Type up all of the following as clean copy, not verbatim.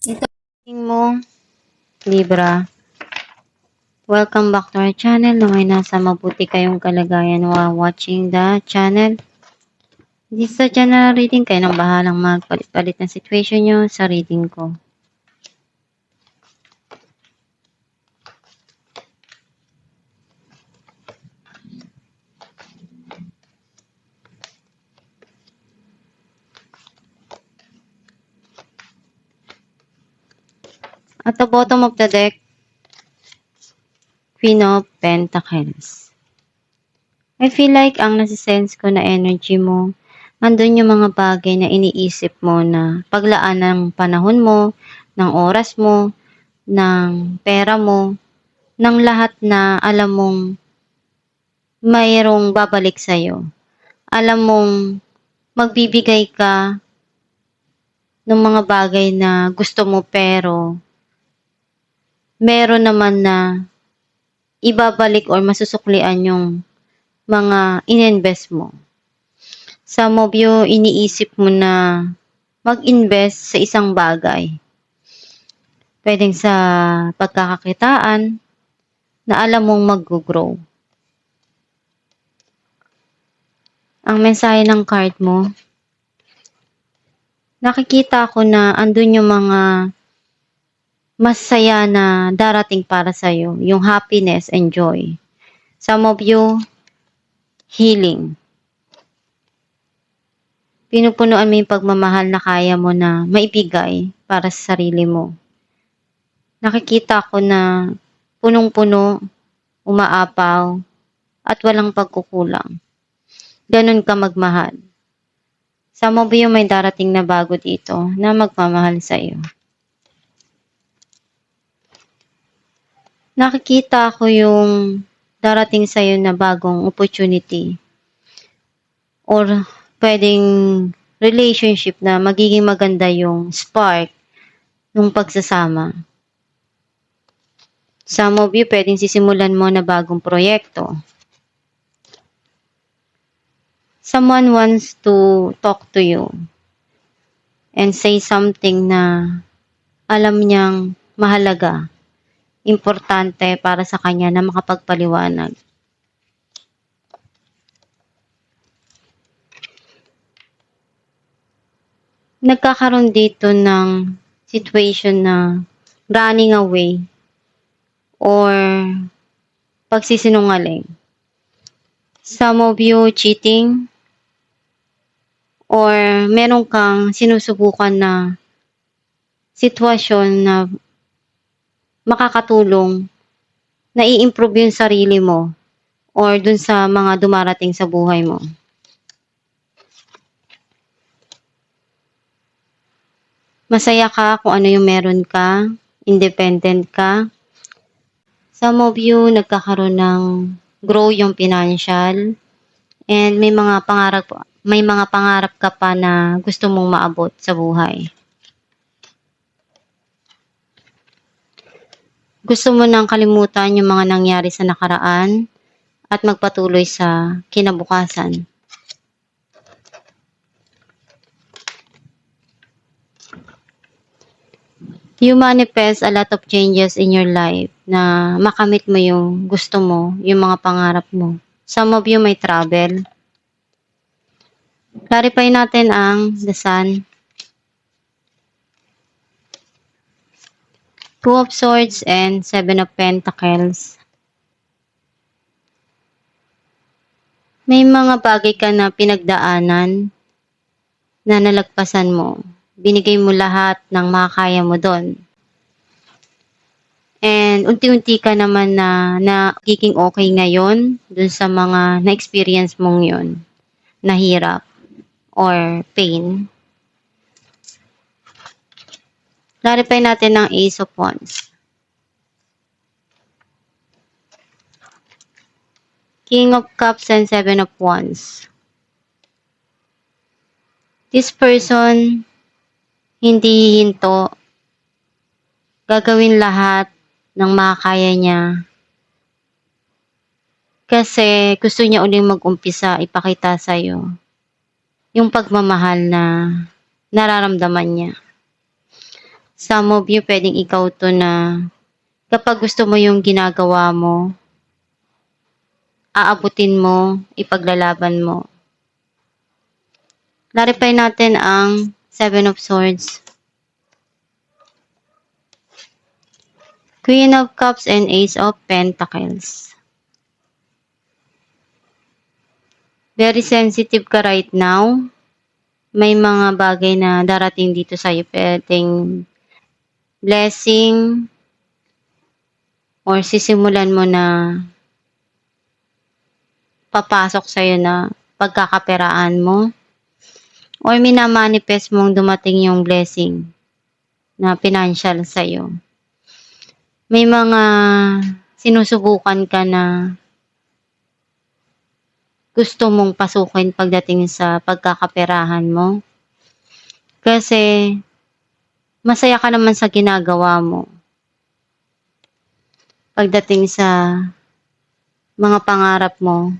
Ito mo, Libra. Welcome back to our channel. Naway nasa mabuti kayong kalagayan while watching the channel. This sa general reading, kayo nang bahalang magpalit-palit ng situation nyo sa reading ko. At the bottom of the deck, Queen of Pentacles. I feel like ang nasisense ko na energy mo, andun yung mga bagay na iniisip mo na paglaan ng panahon mo, ng oras mo, ng pera mo, ng lahat na alam mong mayroong babalik sa'yo. Alam mong magbibigay ka ng mga bagay na gusto mo pero meron naman na ibabalik or masusuklian yung mga ininvest mo. Some of you, iniisip mo na mag-invest sa isang bagay. Pwedeng sa pagkakakitaan na alam mong mag-grow. Ang mensahe ng card mo, nakikita ko na andun yung mga masaya na darating para sa'yo, yung happiness and joy. Some of you, healing. Pinupunuan mo yung pagmamahal na kaya mo na maibigay para sa sarili mo. Nakikita ko na punong-puno, umaapaw, at walang pagkukulang. Ganun ka magmahal. Some of you may darating na bago dito na magmamahal sa'yo. Nakikita ko yung darating sa'yo na bagong opportunity or pwedeng relationship na magiging maganda yung spark ng pagsasama. Some of you pwedeng sisimulan mo na bagong proyekto. Someone wants to talk to you and say something na alam niyang mahalaga, importante para sa kanya na makapagpaliwanag. Nagkakaroon dito ng situation na running away or pagsisinungaling. Some of you cheating or meron kang sinusubukan na sitwasyon na makakatulong na i-improve yung sarili mo or dun sa mga dumarating sa buhay mo. Masaya ka kung ano yung meron ka, independent ka. Some of you nagkakaroon ng grow yung financial and may mga pangarap ka pa na gusto mong maabot sa buhay. Gusto mo nang kalimutan yung mga nangyari sa nakaraan at magpatuloy sa kinabukasan. You manifest a lot of changes in your life na makamit mo yung gusto mo, yung mga pangarap mo. Some of you may travel. Clarify natin ang the Sun. Two of Swords and Seven of Pentacles. May mga bagay ka na pinagdaanan na nalagpasan mo. Binigay mo lahat ng makakaya mo doon. And unti-unti ka naman na nagiging okay ngayon dun sa mga na-experience mong yun, na hirap or pain. Clarify natin ang Ace of Wands. King of Cups and Seven of Wands. This person, hindi hinto, gagawin lahat ng makakaya niya. Kasi gusto niya uling mag-umpisa, ipakita sa'yo yung pagmamahal na nararamdaman niya. Some of you, pwedeng ikaw to na kapag gusto mo yung ginagawa mo, aabutin mo, ipaglalaban mo. Clarify natin ang Seven of Swords, Queen of Cups, and Ace of Pentacles. Very sensitive ka right now. May mga bagay na darating dito sa'yo. Pwedeng blessing or sisimulan mo na papasok sa'yo na pagkakaperaan mo. Or minamanifest mong dumating yung blessing na financial sa'yo. May mga sinusubukan ka na gusto mong pasukin pagdating sa pagkakaperahan mo. Kasi masaya ka naman sa ginagawa mo. Pagdating sa mga pangarap mo,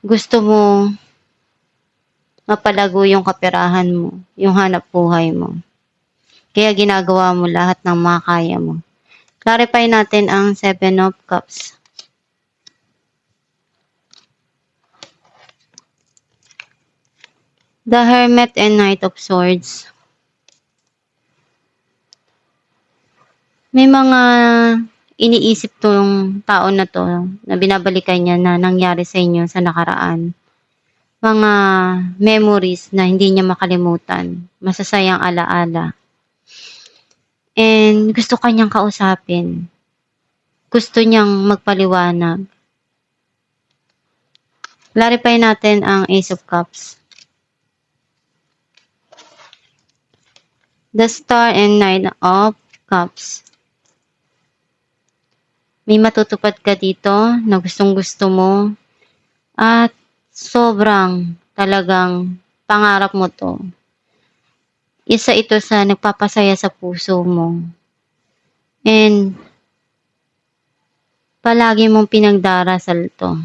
gusto mo mapalago yung kaperahan mo, yung hanap buhay mo. Kaya ginagawa mo lahat ng makakaya mo. Clarify natin ang Seven of Cups. The Hermit and Knight of Swords. May mga iniisip tong tao na to na binabalikan niya na nangyari sa inyo sa nakaraan. Mga memories na hindi niya makalimutan. Masasayang alaala. And gusto kanyang kausapin. Gusto niyang magpaliwanag. Clarify natin ang Ace of Cups. The Star and Knight of Cups. May matutupad ka dito na gustong-gusto mo at sobrang talagang pangarap mo to. Isa ito sa nagpapasaya sa puso mo. And palagi mong pinagdarasal to.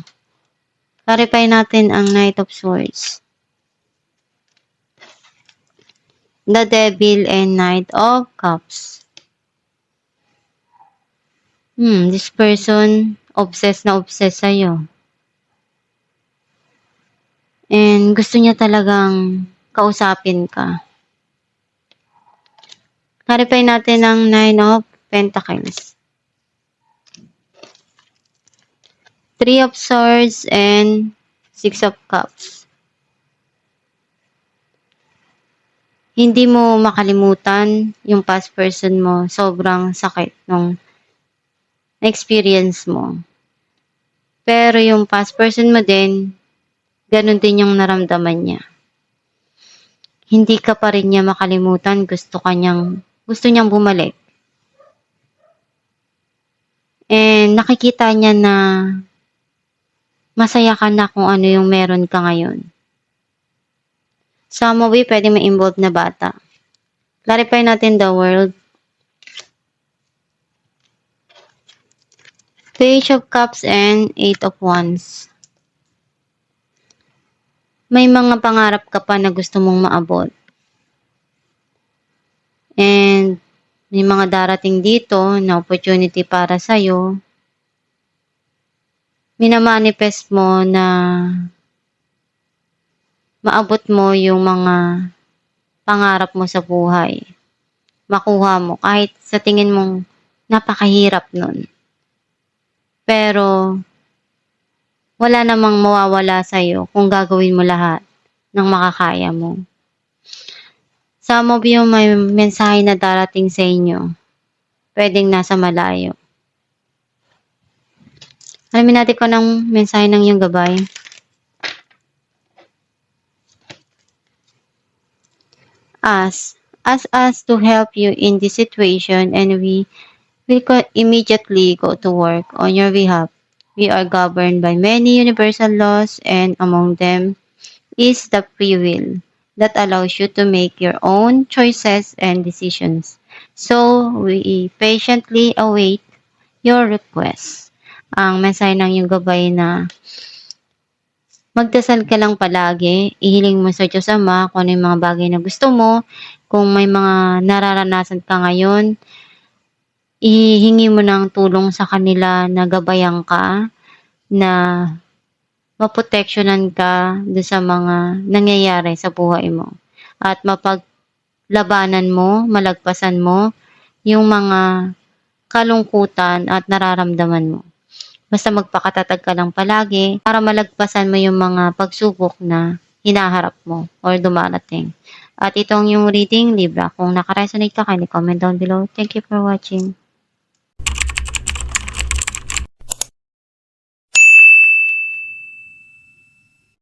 Clarify natin ang Knight of Swords. The Devil and Knight of Cups. This person, obsessed na obsessed sa'yo. And gusto niya talagang kausapin ka. Clarify natin ang Nine of Pentacles. Three of Swords and Six of Cups. Hindi mo makalimutan yung past person mo. Sobrang sakit nung experience mo. Pero yung past person mo din, ganun din yung naramdaman niya. Hindi ka pa rin niya makalimutan. Gusto niyang bumalik. And nakikita niya na masaya ka na kung ano yung meron ka ngayon. Some of you, pwede may involved na bata. Clarify natin the World. Page of Cups and Eight of Wands. May mga pangarap ka pa na gusto mong maabot. And may mga darating dito na opportunity para sa'yo. Minamanifest mo na maabot mo yung mga pangarap mo sa buhay. Makuha mo kahit sa tingin mong napakahirap nun. Pero wala namang mawawala sa'yo kung gagawin mo lahat ng makakaya mo. Some of you, may mensahe na darating sa inyo. Pwedeng nasa malayo. Alamin natin kung anong mensahe ng iyong gabay. Ask us to help you in this situation, and we will immediately go to work on your behalf. We are governed by many universal laws, and among them is the free will that allows you to make your own choices and decisions. So, we patiently await your request. Ang mensahe ng iyong gabay na magdasal ka lang palagi, ihiling mo sa Diyos Ama kung ano yung mga bagay na gusto mo, Kung may mga nararanasan ka ngayon, ihingi mo ng tulong sa kanila na gabayan ka, na maproteksyonan ka do'n sa mga nangyayari sa buhay mo at mapaglabanan mo, malagpasan mo yung mga kalungkutan at nararamdaman mo. Basta magpakatatag ka lang palagi para malagpasan mo yung mga pagsubok na hinaharap mo or dumarating. At itong yung reading Libra, kung naka-resonate ka, kindly comment down below. Thank you for watching.